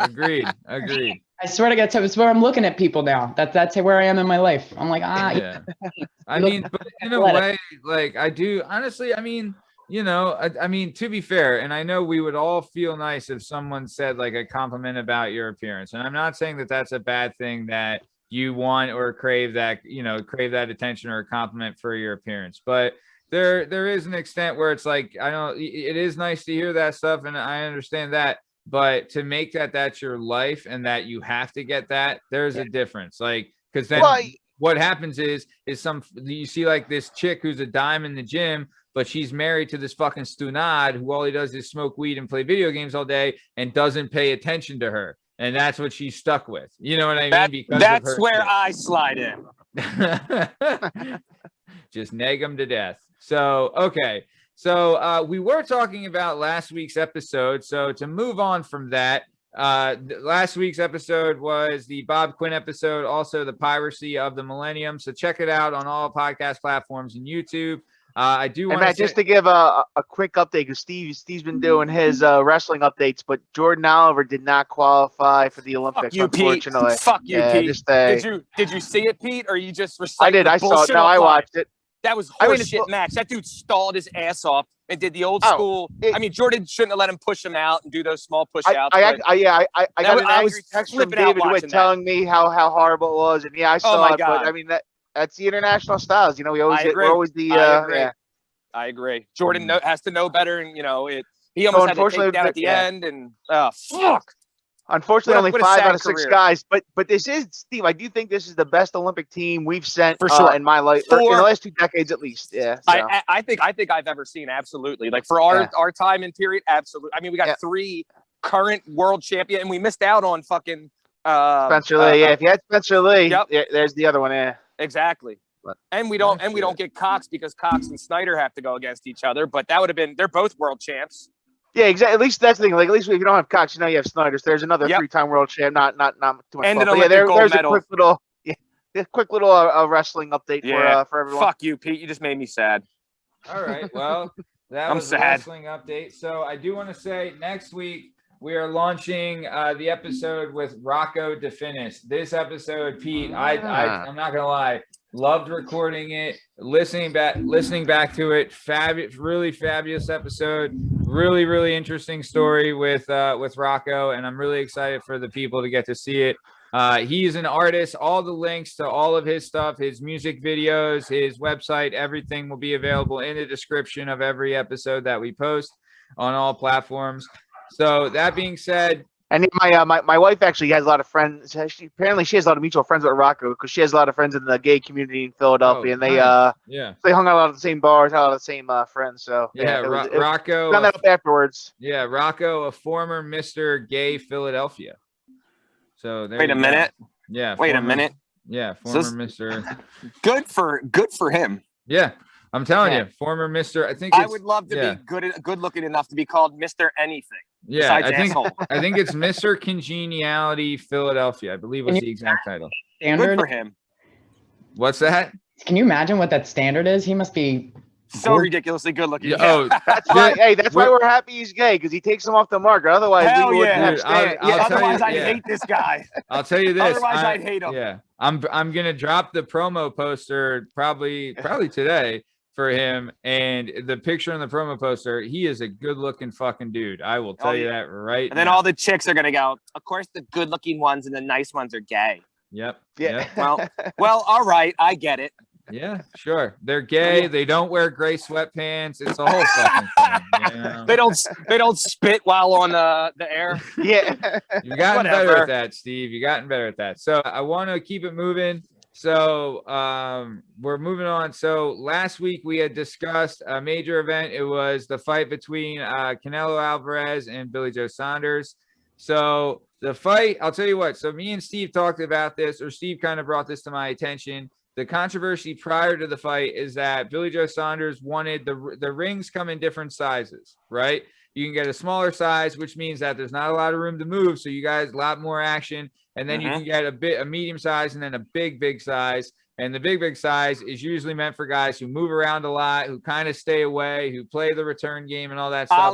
Agreed. I swear to God, it's where I'm looking at people now. That's where I am in my life. I'm like, yeah. I mean, but in a way, like I do. Honestly, I mean, I mean, to be fair, and I know we would all feel nice if someone said like a compliment about your appearance. And I'm not saying that that's a bad thing that you want or crave that attention or a compliment for your appearance, but there is an extent where it's like, it is nice to hear that stuff. And I understand that, but to make that's your life and that you have to get that, there's a difference. Like, cause then what happens is you see like this chick who's a dime in the gym, but she's married to this fucking stunad who all he does is smoke weed and play video games all day and doesn't pay attention to her. And that's what she's stuck with. You know what I mean? That's where I slide in. Just nag them to death. So, okay. So we were talking about last week's episode. So to move on from that, last week's episode was the Bob Quinn episode, also the piracy of the millennium. So check it out on all podcast platforms and YouTube. I do want to just to give a quick update because Steve's been doing his wrestling updates, but Jordan Oliver did not qualify for the Olympics. Fuck you, unfortunately. Pete. Fuck you, Pete. Did you see it, Pete, or you just I did. I saw it. No, I watched it. That was horseshit match. That dude stalled his ass off and did the old school. I mean, Jordan shouldn't have let him push him out and do those small push outs. I got an angry text from David Witt telling me how horrible it was, and I saw it. But I mean that's the international styles. We always we're always the. I agree. Jordan has to know better, and he almost had to take down at the end, and fuck. Unfortunately, only 5 out of 6 guys. But this is, Steve, I do think this is the best Olympic team we've sent for sure in my life, in the last 2 decades at least. Yeah. So. I think I've ever seen, absolutely. Like for our time and period, absolutely. I mean, we got 3 current world champion, and we missed out on fucking Spencer Lee. If you had Spencer Lee, there's the other one. Yeah. Exactly. And we don't get Cox because Cox and Snyder have to go against each other. But that would have been, they're both world champs. Yeah, exactly. At least that's the thing. Like, at least if you don't have Cox, you have Snyder. So there's another 3-time world champ. Not too much. And an Olympic gold medal. A quick little wrestling update for everyone. Fuck you, Pete. You just made me sad. All right. Well, that I'm was sad. a wrestling update. So I do want to say next week we are launching the episode with Rocco Definis. This episode, Pete, I'm not gonna lie, loved recording it, listening back to it. Fabulous, really fabulous episode. Really, really interesting story with Rocco, and I'm really excited for the people to get to see it. He's an artist. All the links to all of his stuff, his music videos, his website, everything will be available in the description of every episode that we post on all platforms. So that being said, and my wife actually has a lot of friends. Apparently she has a lot of mutual friends with Rocco because she has a lot of friends in the gay community in Philadelphia, and they nice. they hung out a lot of the same bars, had a lot of the same friends. So Rocco found that up afterwards. Yeah, Rocco, a former Mr. Gay Philadelphia. So there Wait a minute. Yeah. Wait a minute. Yeah, former Mr. Good for him. Yeah, I'm telling you, former Mr. I would love to be good looking enough to be called Mr. Anything. Yeah, I think it's Mr. Congeniality Philadelphia, I believe was the exact title. Standard Good for him. What's that? Can you imagine what that standard is? He must be so ridiculously good looking. Yeah, oh, that's why. Hey, that's why we're happy he's gay, because he takes them off the market. Otherwise, we wouldn't have stand. Otherwise, I'd hate this guy. I'll tell you this. Otherwise, I'd hate him. Yeah, I'm gonna drop the promo poster probably today for him, and the picture on the promo poster. He is a good looking fucking dude. I will tell you that right. And then all the chicks are gonna go. Of course, the good looking ones and the nice ones are gay. Yep. Yeah. Yep. Well, all right, I get it. Yeah, sure. They're gay. They don't wear gray sweatpants. It's a whole fucking thing. You know? They don't spit while on the air. Yeah. You've gotten better at that, Steve. You've gotten better at that. So I want to keep it moving. So we're moving on. So last week we had discussed a major event. It was the fight between Canelo Alvarez and Billy Joe Saunders. So the fight, I'll tell you what. So me and Steve talked about this, or Steve kind of brought this to my attention. The controversy prior to the fight is that Billy Joe Saunders wanted the rings come in different sizes, right? You can get a smaller size, which means that there's not a lot of room to move. So you guys, a lot more action. And then you can get a medium size and then a big size. And the big size is usually meant for guys who move around a lot, who kind of stay away, who play the return game and all that stuff.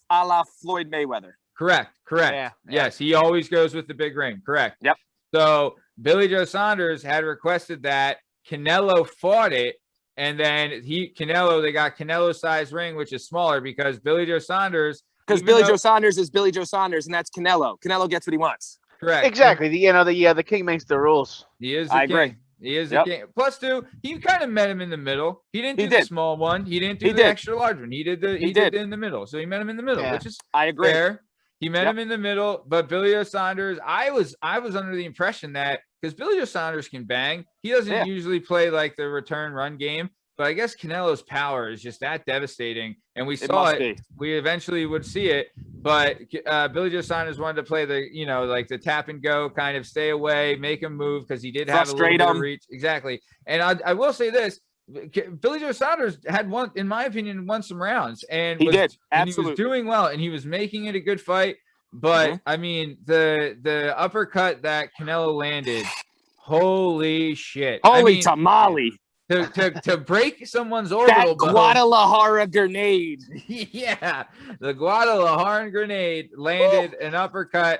A la Floyd Mayweather. Correct. Yeah. Yes, he always goes with the big ring. Correct. Yep. So Billy Joe Saunders had requested that Canelo fought it, and then they got Canelo size ring, which is smaller because Billy Joe Saunders. Because Joe Saunders is Billy Joe Saunders, and that's Canelo. Canelo gets what he wants. Correct. Exactly. The king makes the rules. He is the king. Agree. He is the king. Plus, two, he kind of met him in the middle. He didn't do the small one. He didn't do the extra large one. He did in the middle. So he met him in the middle, which is I agree. Fair. He met him in the middle, but Billy Joe Saunders, I was under the impression that because Billy Joe Saunders can bang, he doesn't usually play like the return run game. But I guess Canelo's power is just that devastating, and we saw it. We eventually would see it, but Billy Joe Saunders wanted to play the, like the tap and go, kind of stay away, make him move because he did have a little bit of reach. Exactly, and I will say this: Billy Joe Saunders had in my opinion, won some rounds, and he did absolutely. And he was doing well, and he was making it a good fight. But I mean, the uppercut that Canelo landed, holy shit! Holy tamale! To break someone's orbital bone. Guadalajara grenade. Yeah, the Guadalajara grenade landed an uppercut.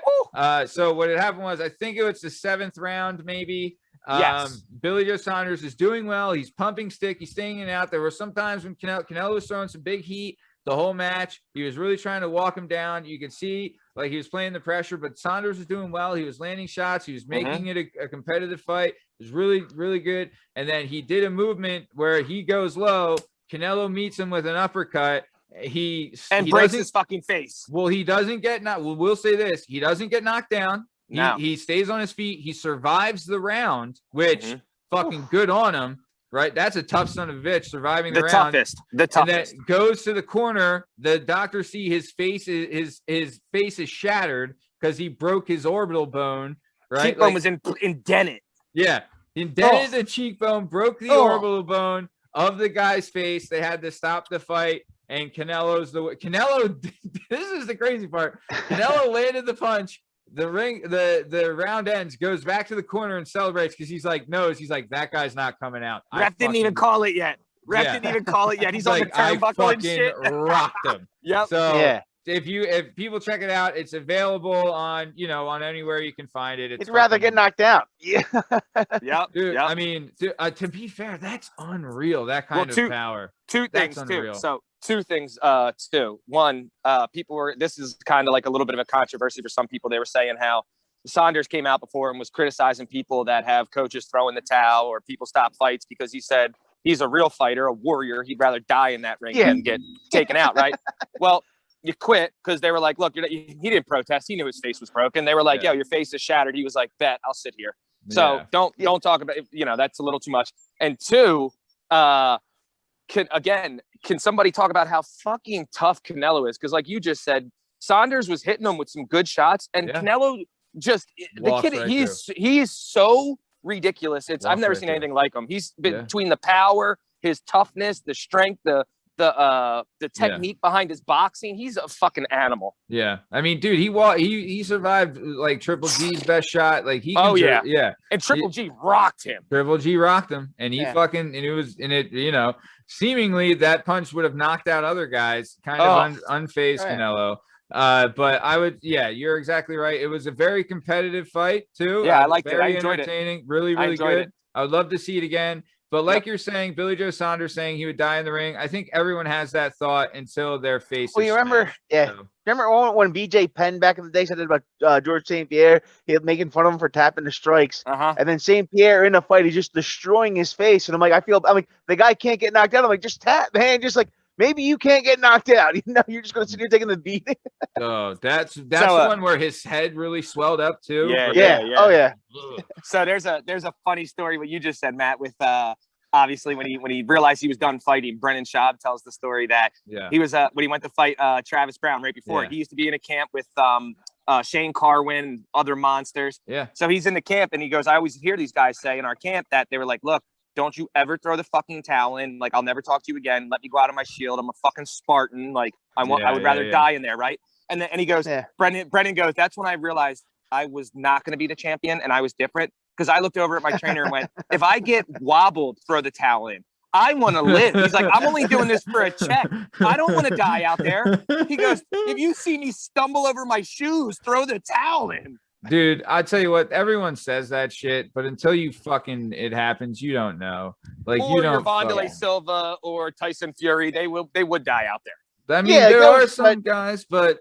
So what had happened was, I think it was the 7th round, maybe. Yes. Billy Joe Saunders is doing well. He's pumping stick. He's staying in and out. There were some times when Canelo was throwing some big heat the whole match. He was really trying to walk him down. You could see like he was playing the pressure, but Saunders was doing well. He was landing shots. He was making it a competitive fight. It was really, really good. And then he did a movement where he goes low. Canelo meets him with an uppercut. He breaks his fucking face. Well, he doesn't get we'll say this. He doesn't get knocked down. No. He stays on his feet. He survives the round, which fucking good on him. Right, that's a tough son of a bitch surviving the round. The toughest. And then goes to the corner. The doctors see his face is shattered because he broke his orbital bone. Right, cheekbone was indented. Yeah, indented the cheekbone, broke the orbital bone of the guy's face. They had to stop the fight, and Canelo. This is the crazy part. Canelo landed the punch. The round ends, goes back to the corner and celebrates because he's like, that guy's not coming out. Ref didn't even call it yet. Ref Yeah. didn't even call it yet. He's on the like, I turnbuckle and fucking shit. rocked him. Yep. So Yeah. if people check it out, it's available on anywhere you can find it. He'd rather get knocked out. Yeah. Yep. Dude, Yep. I mean, to be fair, that's unreal. That kind of power. Two That's things unreal. too. So two things too. One, people were, this is kind of like a little bit of a controversy for some people. They were saying how Saunders came out before and was criticizing people that have coaches throwing the towel or people stop fights because he said he's a real fighter, a warrior. He'd rather die in that ring than get taken out, right? Well, you quit because they were like, look, he didn't protest. He knew his face was broken. They were like, yo, your face is shattered. He was like, bet, I'll sit here. So don't talk about it. That's a little too much. And two, can somebody talk about how fucking tough Canelo is? Because like you just said, Saunders was hitting him with some good shots, and Canelo just the kid. He's so ridiculous. I've never seen anything like him. He's between the power, his toughness, the strength, the technique behind his boxing. He's a fucking animal. Yeah, I mean, dude, he survived like Triple G's best shot. Like he. And Triple G rocked him. Triple G rocked him, and he fucking and it was in it. Seemingly that punch would have knocked out other guys, kind of unfazed Canelo. But I would, you're exactly right. It was a very competitive fight too. Yeah, I liked it. I enjoyed entertaining. It. Really, really good. I would love to see it again. But like you're saying, Billy Joe Saunders saying he would die in the ring. I think everyone has that thought until their face. Well, you remember, remember when BJ Penn back in the day said that about George St. Pierre? He was making fun of him for tapping the strikes, and then St. Pierre in a fight, he's just destroying his face. And I'm like, the guy can't get knocked out. I'm like, just tap, man, just like. Maybe you can't get knocked out. You're just going to sit here taking the beating. Oh, that's the one where his head really swelled up too. Yeah. Oh yeah. So there's a funny story what you just said, Matt. With obviously when he realized he was done fighting, Brennan Schaub tells the story that he was when he went to fight Travis Brown right before. He used to be in a camp with Shane Carwin and other monsters. Yeah. So he's in the camp and he goes, I always hear these guys say in our camp that they were like, look. Don't you ever throw the fucking towel in. Like, I'll never talk to you again. Let me go out of my shield. I'm a fucking Spartan. Like, I would rather die in there, right? And then he goes, Brendan goes, that's when I realized I was not going to be the champion and I was different. Because I looked over at my trainer and went, if I get wobbled, throw the towel in. I want to live. He's like, I'm only doing this for a check. I don't want to die out there. He goes, if you see me stumble over my shoes, throw the towel in. Dude, I tell you what, everyone says that shit, but until it happens, you don't know. Like or you don't. Or Wanderlei Silva or Tyson Fury, they would die out there. I mean, there are some guys, but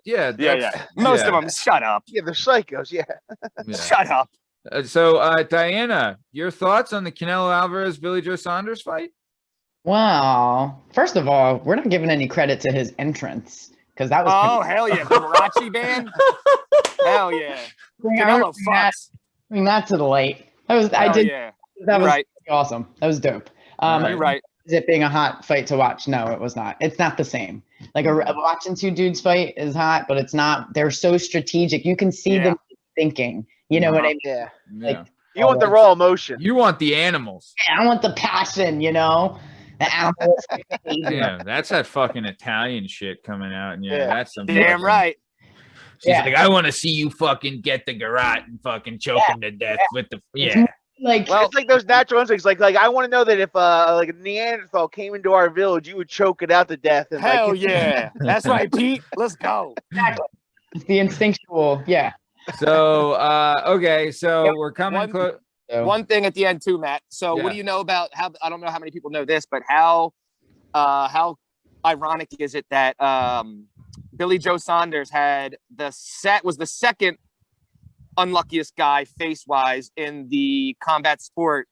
most of them. Shut up. Yeah, they're psychos. Yeah. Shut up. So, Diana, your thoughts on the Canelo Alvarez Billy Joe Saunders fight? Wow. First of all, we're not giving any credit to his entrance because that was. Hell yeah, Liberace band. Hell yeah. Canelo fucks. Bring that to the light. That was awesome. That was dope. You're right. Is it being a hot fight to watch? No, it was not. It's not the same. Like watching two dudes fight is hot, but it's not. They're so strategic. You can see them thinking. You know what I mean? Yeah. Like, you want the raw emotion. You want the animals. Yeah, I want the passion. The animals. Yeah, that's that fucking Italian shit coming out. And that's some damn right. She's like, I want to see you fucking get the garrote and fucking choke him to death with the it's like those natural instincts. Like I want to know that if like a Neanderthal came into our village, you would choke it out to death. And hell yeah, that's right, Pete. Let's go. Exactly. It's the instinctual, So okay, so we're coming close. One thing at the end too, Matt. So what do you know about how? I don't know how many people know this, but how ironic is it that Billy Joe Saunders was the second unluckiest guy face-wise in the combat sport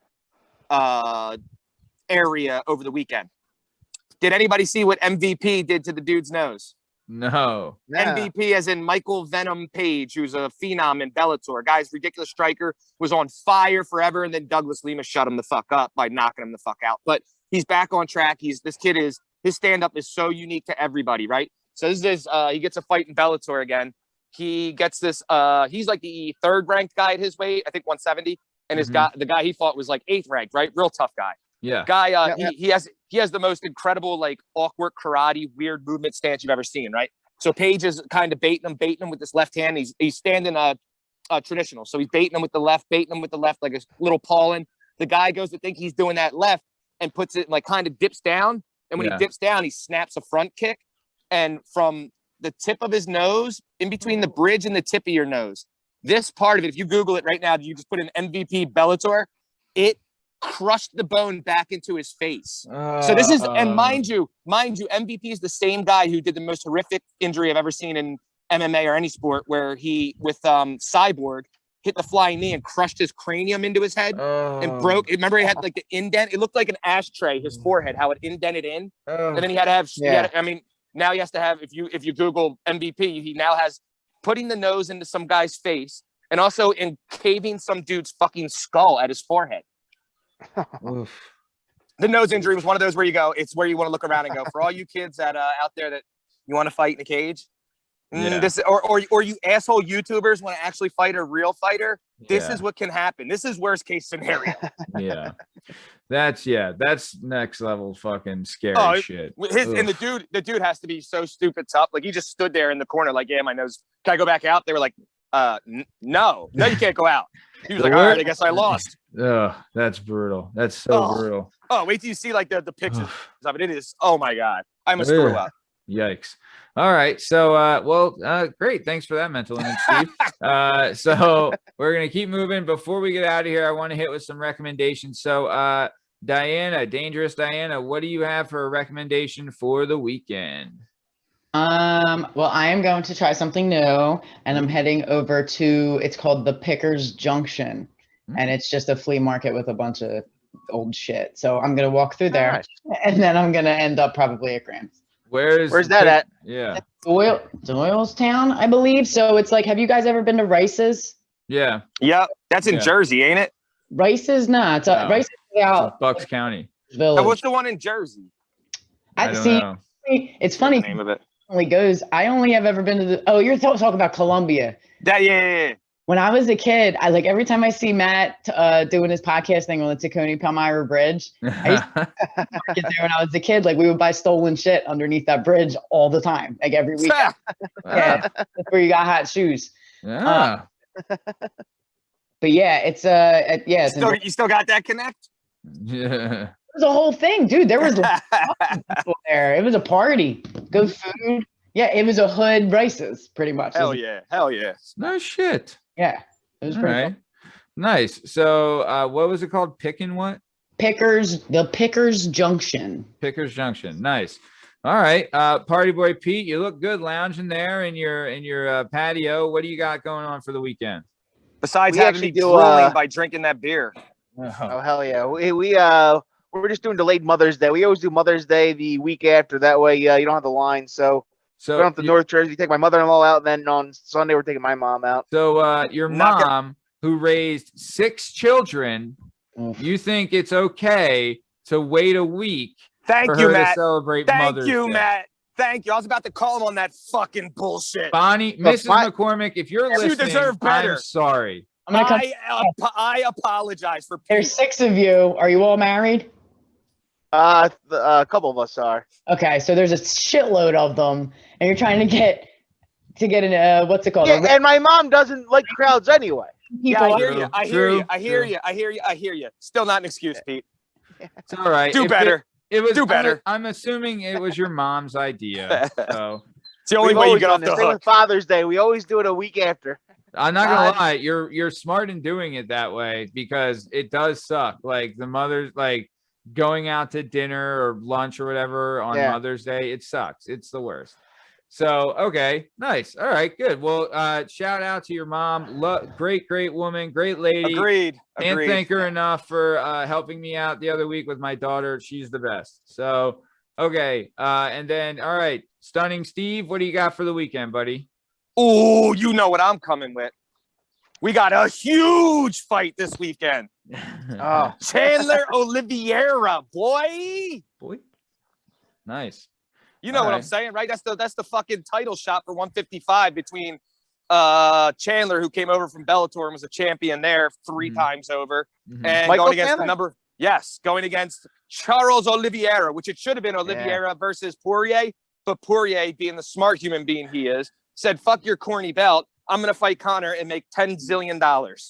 area over the weekend. Did anybody see what MVP did to the dude's nose? No. MVP as in Michael Venom Page, who's a phenom in Bellator. Guy's ridiculous striker, was on fire forever, and then Douglas Lima shut him the fuck up by knocking him the fuck out. But he's back on track. His stand-up is so unique to everybody, right? So he gets a fight in Bellator again. He gets this. He's like the third-ranked guy at his weight, I think 170, and the guy he fought was like 8th ranked, right? Real tough guy. Yeah. Guy. He has the most incredible like awkward karate weird movement stance you've ever seen, right? So Page is kind of baiting him with this left hand. He's standing traditional, so he's baiting him with the left, like a little pawing. The guy goes to think he's doing that left, and puts it like kind of dips down. And when he dips down, he snaps a front kick. And from the tip of his nose, in between the bridge and the tip of your nose, this part of it, if you Google it right now, you just put in MVP Bellator, it crushed the bone back into his face. So this is, and mind you, MVP is the same guy who did the most horrific injury I've ever seen in MMA or any sport, where he, with Cyborg, hit the flying knee and crushed his cranium into his head and broke. Remember, he had like the indent. It looked like an ashtray, his forehead, how it indented in. And then he had to have, now he has to have, if you Google MVP, he now has putting the nose into some guy's face and also in caving some dude's fucking skull at his forehead. The nose injury was one of those where you go, it's where you want to look around and go, for all you kids that out there that you want to fight in a cage, this or you asshole YouTubers want to actually fight a real fighter, this is what can happen. This is worst case scenario. That's next level fucking scary shit. And the dude has to be so stupid tough. Like, he just stood there in the corner like, yeah, my nose, can I go back out? They were like, no, you can't go out. He was like, all right, I guess I lost. Oh, that's brutal. That's so brutal. Oh, wait till you see like the pictures of it. It is, oh my God, I'm a screw up. Yikes. All right. So, great. Thanks for that mental image, Steve. So we're going to keep moving. Before we get out of here, I want to hit with some recommendations. So, Dangerous Diana, what do you have for a recommendation for the weekend? Well, I am going to try something new, and I'm heading over to, it's called the Pickers Junction, and it's just a flea market with a bunch of old shit. So I'm going to walk through there, and then I'm going to end up probably at Grams. Where's that at? Yeah. Doylestown, I believe. So it's like, have you guys ever been to Rice's? Yeah. Yep. That's in Jersey, ain't it? Rice's not. No. Rice's out. Bucks County. Village. What's the one in Jersey? I don't know. It's funny. The name of it only goes. I only have ever been to the. Oh, you're talking about Columbia. Yeah. When I was a kid, I like every time I see Matt doing his podcast thing on the Tacony Palmyra Bridge. I used to market there when I was a kid. Like, we would buy stolen shit underneath that bridge all the time, like every week. Yeah, that's where you got hot shoes. Yeah. But yeah, it's you still got that connect? Yeah. It was a whole thing, dude. There was people there. It was a party. Good food. Yeah, it was a hood Rice's, pretty much. Hell yeah. No shit. Yeah, it was pretty cool. Nice. So, what was it called? The Pickers Junction. Pickers Junction. Nice. All right. Party boy Pete, you look good lounging there in your patio. What do you got going on for the weekend? Besides having me drooling by drinking that beer. Oh hell yeah. We're just doing delayed Mother's Day. We always do Mother's Day the week after. That way, you don't have the line. So we're going up to North Jersey. Take my mother-in-law out, and then on Sunday we're taking my mom out. So your mom, who raised 6 children, you think it's okay to wait a week for her to celebrate Mother's Day? Thank you, Matt. Thank you. I was about to call him on that fucking bullshit. Bonnie, Mrs. McCormick, if you're listening, you deserve better. I'm sorry. I apologize for. There's 6 of you. Are you all married? A couple of us are. Okay, so there's a shitload of them, and you're trying to get an what's it called? Yeah, and my mom doesn't like crowds anyway. Yeah, I hear you. Still not an excuse, Pete. It's all right. Do better. Do better. I'm assuming it was your mom's idea. So it's the only way you get off the hook. With Father's Day, we always do it a week after. I'm not gonna lie, you're smart in doing it that way, because it does suck. Like, the mother's, like, going out to dinner or lunch or whatever on Mother's Day, it sucks. It's the worst. So, okay, nice. All right, good. Well, shout out to your mom. Great woman, great lady. Agreed. Can't thank her enough for helping me out the other week with my daughter. She's the best. So, okay, and then, all right, Stunning Steve, what do you got for the weekend, buddy? Oh, you know what I'm coming with. We got a huge fight this weekend. Chandler Oliveira, boy. Nice. You know what I'm saying, right? That's the fucking title shot for 155 between Chandler, who came over from Bellator and was a champion there 3 times over, and Michael going against Chandler? going against Charles Oliveira, which it should have been Oliveira versus Poirier, but Poirier, being the smart human being he is, said, fuck your corny belt. I'm going to fight Connor and make $10 zillion.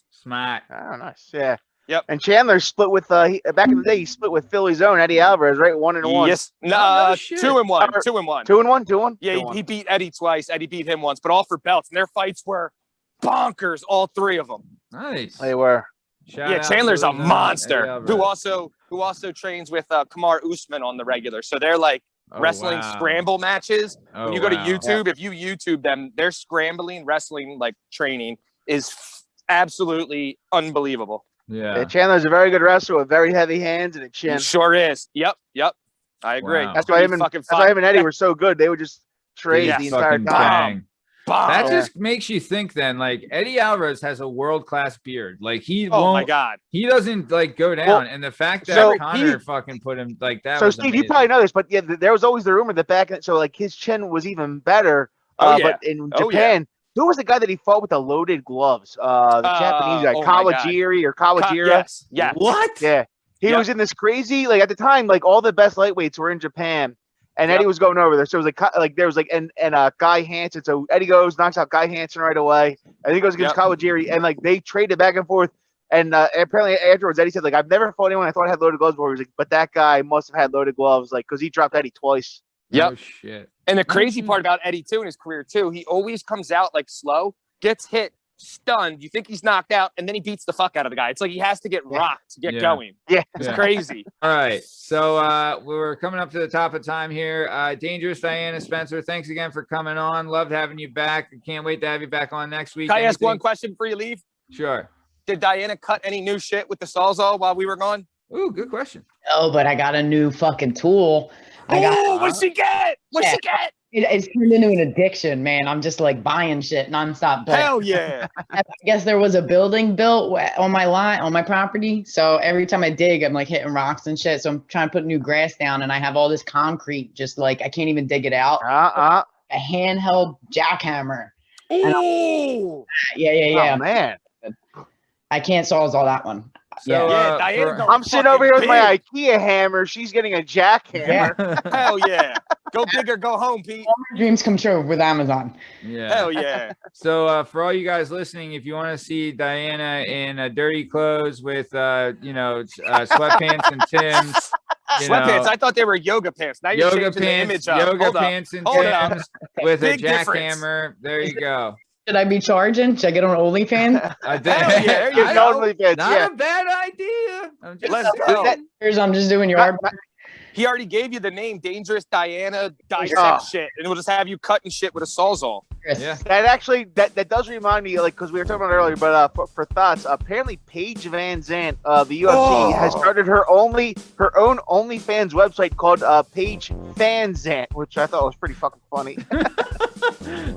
Smart. Oh, nice. Yeah. Yep. And Chandler split with back in the day. He split with Philly's own Eddie Alvarez, right? 1-1. Yes. Oh, No, no shit. 2-1. 2-1. 2-1. 2-1. Yeah, 2-1. he beat Eddie twice. Eddie beat him once, but all for belts. And their fights were bonkers, all three of them. Nice. They were. Shout Yeah, out Chandler's to a Eddie monster Alvarez. who also trains with Kamar Usman on the regular. So they're like wrestling wow. scramble matches. Oh, When you go to wow. YouTube, if you YouTube them, their scrambling wrestling like training is absolutely unbelievable. Yeah. Chandler's a very good wrestler with very heavy hands and a He chin. sure is. Yep. I agree. Wow. That's why him and Eddie were so good. They would just trade Yes. the entire Fucking time. bang. Bomb. That just makes you think then, like, Eddie Alvarez has a world-class beard. Like, he Oh won't, my God. he doesn't, like, go down. Well, and the fact that so Connor fucking put him, like, that So was Steve, amazing. you probably know this, but yeah, there was always the rumor that back in, so like his chin was even better. Oh, yeah. But in Oh, Japan, who was the guy that he fought with the loaded gloves? The Japanese guy, oh my God. Kawajiri or Kawajira. Yes. Yeah. What? Yeah, he Yep. was in this crazy, like at the time, like all the best lightweights were in Japan, and Yep. Eddie was going over there. So it was like there was like and Guy Hansen. So Eddie goes, knocks out Guy Hansen right away, and he goes against Yep. Kawajiri, and like they traded back and forth. And apparently afterwards, Eddie said, like, I've never fought anyone I thought had loaded gloves before. He was like, but that guy must have had loaded gloves, like, because he dropped Eddie twice. Yep. Oh, shit. And the crazy part about Eddie too in his career too, he always comes out like slow, gets hit, stunned. You think he's knocked out, and then he beats the fuck out of the guy. It's like he has to get rocked to get Yeah. going. Yeah. It's Yeah. crazy. All right. So we're coming up to the top of time here. Dangerous Diana Spencer, thanks again for coming on. Loved having you back. Can't wait to have you back on next week. Can I ask Anything- one question before you leave? Sure. Did Diana cut any new shit with the Sawzall while we were gone? Ooh, good question. Oh, but I got a new fucking tool. I got Oh, what'd she get? What'd she get? it's turned into an addiction, man. I'm just like buying shit nonstop. But Hell yeah. I guess there was a building built on my property. So every time I dig, I'm like hitting rocks and shit. So I'm trying to put new grass down, and I have all this concrete, just like I can't even dig it out. A handheld jackhammer. Ooh. Yeah. Oh, man. I can't Sawzall that one. So, Yeah, Diana's going I'm sitting over here with my big. IKEA hammer. She's getting a jackhammer. Hell yeah. Go big or go home, Pete. All my dreams come true with Amazon. yeah. Hell yeah. So for all you guys listening, if you want to see Diana in dirty clothes with sweatpants and Timbs, Sweatpants. I thought they were yoga pants. Now you're yoga changing the image pants, up. yoga Hold up. pants and Hold up. Timbs with a Big difference. jackhammer. There you go. Should I be charging? Should I get on OnlyFans? I Hell yeah, there you I go. know, Totally fits, not yeah. a bad idea. I'm just Let's saying. go. I'm just doing yard. He already gave you the name Dangerous Diana Dissect Oh. Shit, and we'll just have you cutting shit with a Sawzall. Yeah. That actually that does remind me, like, because we were talking about it earlier, but for thoughts, apparently Paige Van Zandt, the UFC, has started her own OnlyFans website called Paige Fan Zandt, which I thought was pretty fucking funny.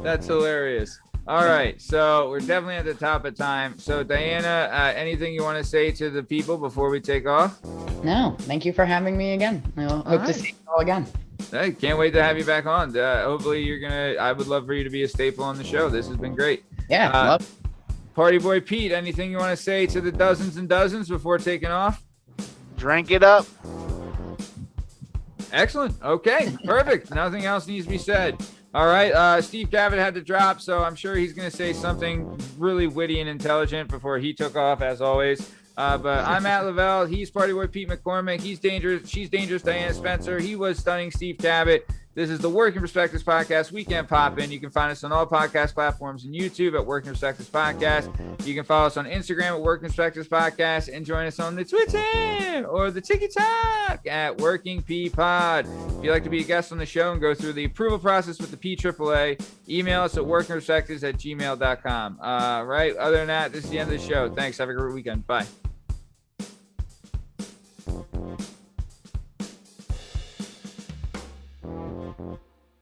That's hilarious. All right, so we're definitely at the top of time. So Diana, anything you want to say to the people before we take off? No, thank you for having me again. I hope right. to see you all again. Hey, can't wait to have you back on. Hopefully I would love for you to be a staple on the show. This has been great. Yeah, love. Party Boy Pete, anything you want to say to the dozens and dozens before taking off? Drink it up. Excellent. Okay, perfect. Nothing else needs to be said. All right, Steve Cavett had to drop, so I'm sure he's going to say something really witty and intelligent before he took off, as always. But I'm Matt Lavelle. He's Party Boy Pete McCormick. He's dangerous. She's Dangerous Diana Spencer. He was Stunning Steve Cavett. This is the Working Perspectives Podcast, Weekend Pop-In. You can find us on all podcast platforms and YouTube at Working Perspectives Podcast. You can follow us on Instagram at Working Perspectives Podcast and join us on the Twitter or the TikTok at Working P Pod. If you'd like to be a guest on the show and go through the approval process with the PAAA, email us at workingperspectives@gmail.com. Right. Other than that, this is the end of the show. Thanks. Have a great weekend. Bye.